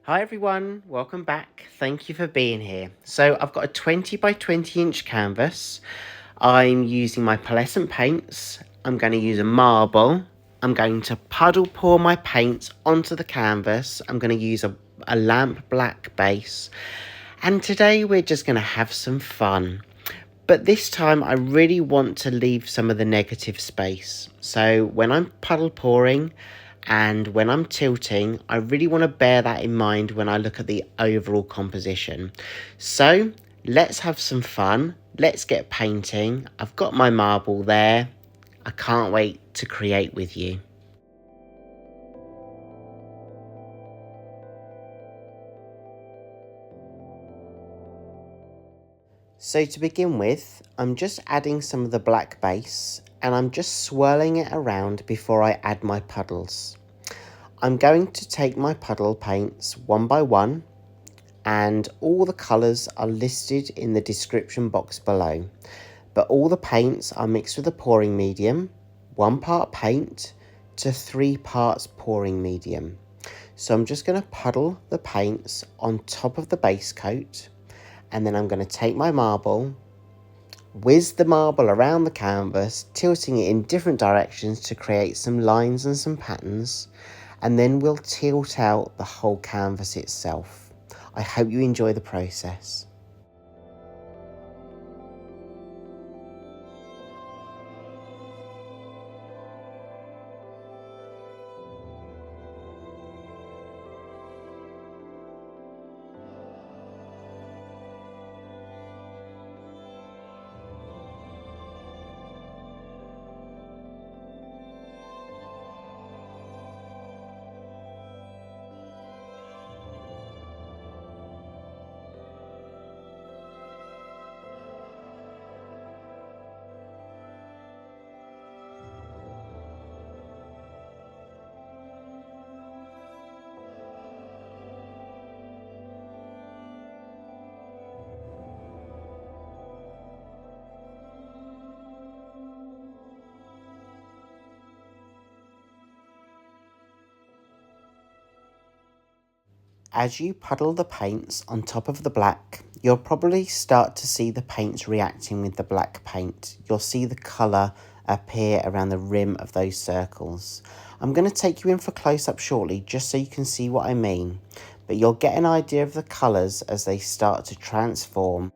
Hi everyone, welcome back. Thank you for being here. So I've got a 20 by 20 inch canvas. I'm using my pearlescent paints. I'm going to use a marble. I'm going to puddle pour my paints onto the canvas. I'm going to use a lamp black base. And today we're just going to have some fun. But this time I really want to leave some of the negative space. So when I'm puddle pouring and when I'm tilting, I really want to bear that in mind when I look at the overall composition. So let's have some fun. Let's get painting. I've got my marble there. I can't wait to create with you. So to begin with, I'm just adding some of the black base and I'm just swirling it around before I add my puddles. I'm going to take my puddle paints one by one, and all the colours are listed in the description box below. But all the paints are mixed with a pouring medium, 1 part paint to 3 parts pouring medium. So I'm just going to puddle the paints on top of the base coat, and then I'm going to take my marble, whiz the marble around the canvas, tilting it in different directions to create some lines and some patterns, and then we'll tilt out the whole canvas itself. I hope you enjoy the process. As you puddle the paints on top of the black, you'll probably start to see the paints reacting with the black paint. You'll see the colour appear around the rim of those circles. I'm going to take you in for close-up shortly just so you can see what I mean, but you'll get an idea of the colours as they start to transform.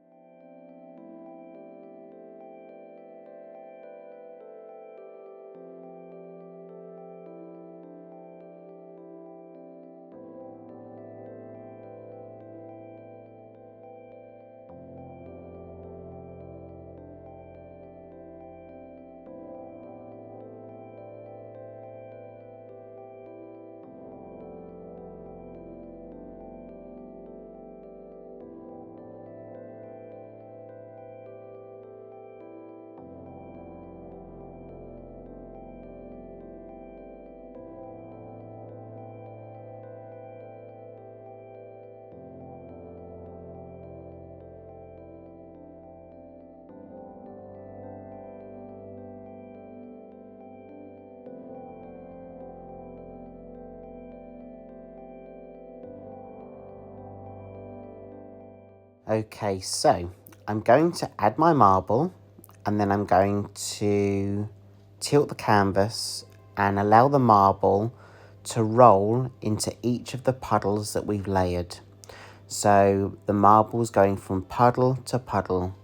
Okay, so I'm going to add my marble and then I'm going to tilt the canvas and allow the marble to roll into each of the puddles that we've layered. So the marble's going from puddle to puddle,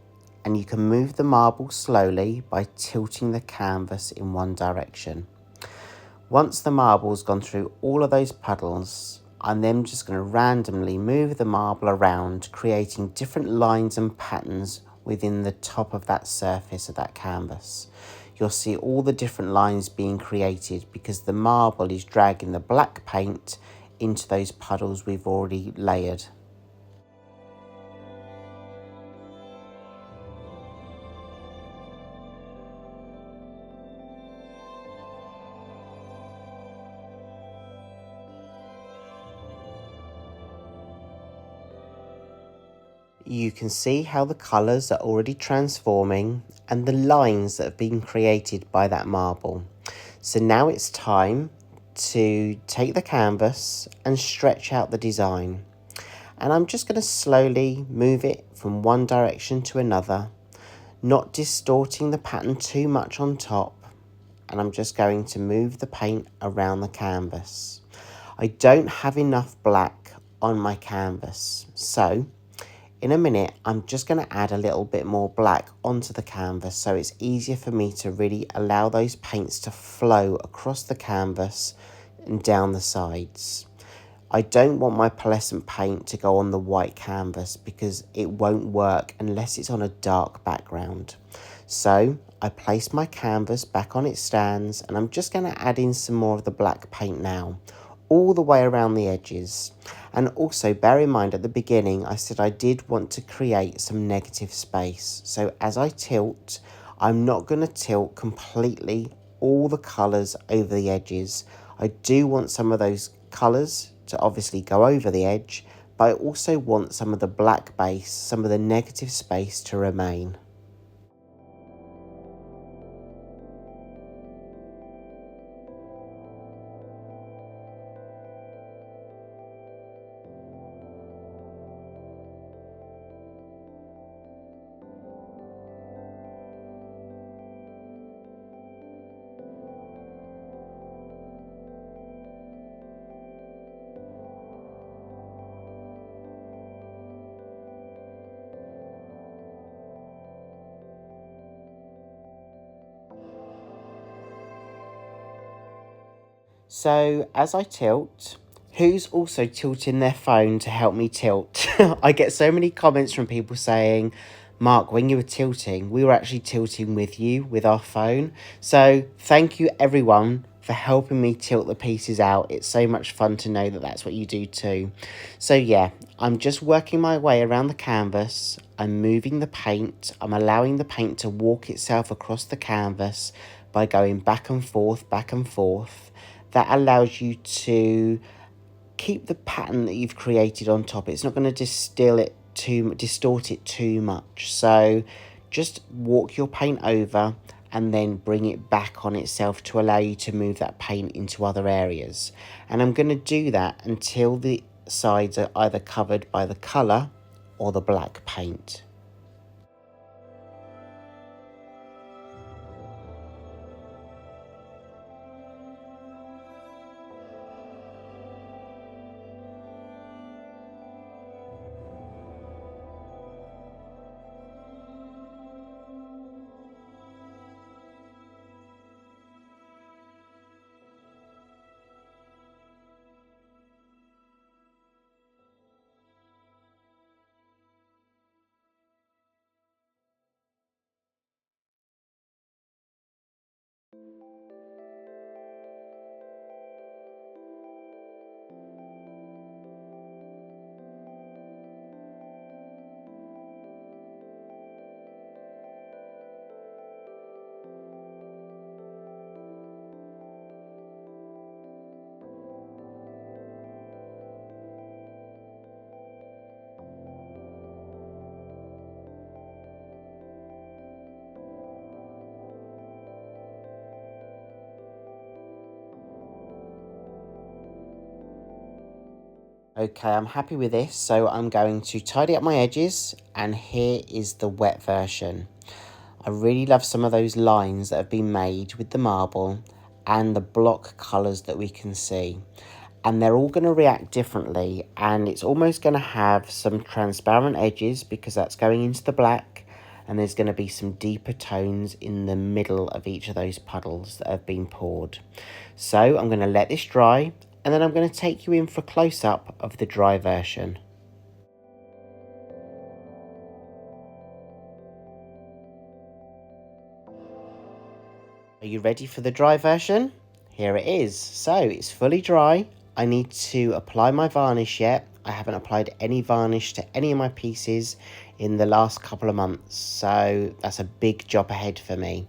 and you can move the marble slowly by tilting the canvas in one direction. Once the marble's gone through all of those puddles, I'm then just going to randomly move the marble around, creating different lines and patterns within the top of that surface of that canvas. You'll see all the different lines being created because the marble is dragging the black paint into those puddles we've already layered. You can see how the colours are already transforming and the lines that have been created by that marble. So now it's time to take the canvas and stretch out the design. And I'm just going to slowly move it from one direction to another, not distorting the pattern too much on top. And I'm just going to move the paint around the canvas. I don't have enough black on my canvas, so in a minute I'm just going to add a little bit more black onto the canvas so it's easier for me to really allow those paints to flow across the canvas and down the sides. I don't want my pearlescent paint to go on the white canvas because it won't work unless it's on a dark background. So I place my canvas back on its stands and I'm just going to add in some more of the black paint now, all the way around the edges. And also bear in mind at the beginning I said I did want to create some negative space. So as I tilt, I'm not going to tilt completely all the colours over the edges. I do want some of those colours to obviously go over the edge, but I also want some of the black base, some of the negative space to remain. So as I tilt, who's also tilting their phone to help me tilt? I get so many comments from people saying, Mark, when you were tilting, we were actually tilting with you with our phone. So thank you everyone for helping me tilt the pieces out. It's so much fun to know that that's what you do too. So yeah, I'm just working my way around the canvas. I'm moving the paint. I'm allowing the paint to walk itself across the canvas by going back and forth, back and forth. That allows you to keep the pattern that you've created on top. It's not going to distort it too much. So just walk your paint over and then bring it back on itself to allow you to move that paint into other areas. And I'm going to do that until the sides are either covered by the colour or the black paint. Okay, I'm happy with this, so I'm going to tidy up my edges, and here is the wet version. I really love some of those lines that have been made with the marble and the block colours that we can see. And they're all going to react differently, and it's almost going to have some transparent edges because that's going into the black, and there's going to be some deeper tones in the middle of each of those puddles that have been poured. So I'm going to let this dry, and then I'm going to take you in for a close-up of the dry version. Are you ready for the dry version? Here it is. So it's fully dry. I need to apply my varnish yet. I haven't applied any varnish to any of my pieces in the last couple of months, so that's a big job ahead for me.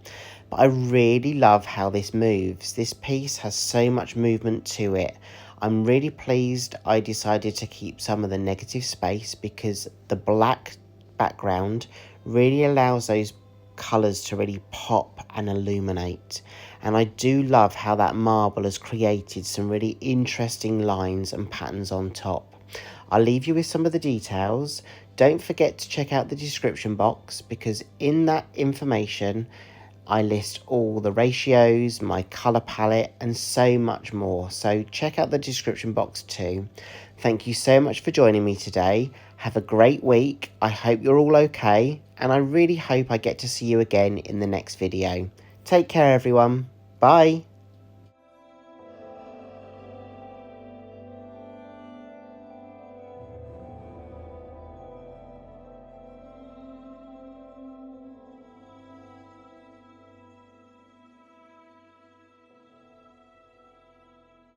But I really love how this moves. This piece has so much movement to it. I'm really pleased I decided to keep some of the negative space because the black background really allows those colours to really pop and illuminate. And I do love how that marble has created some really interesting lines and patterns on top. I'll leave you with some of the details. Don't forget to check out the description box, because in that information I list all the ratios, my colour palette and so much more. So check out the description box too. Thank you so much for joining me today. Have a great week. I hope you're all okay, and I really hope I get to see you again in the next video. Take care everyone. Bye.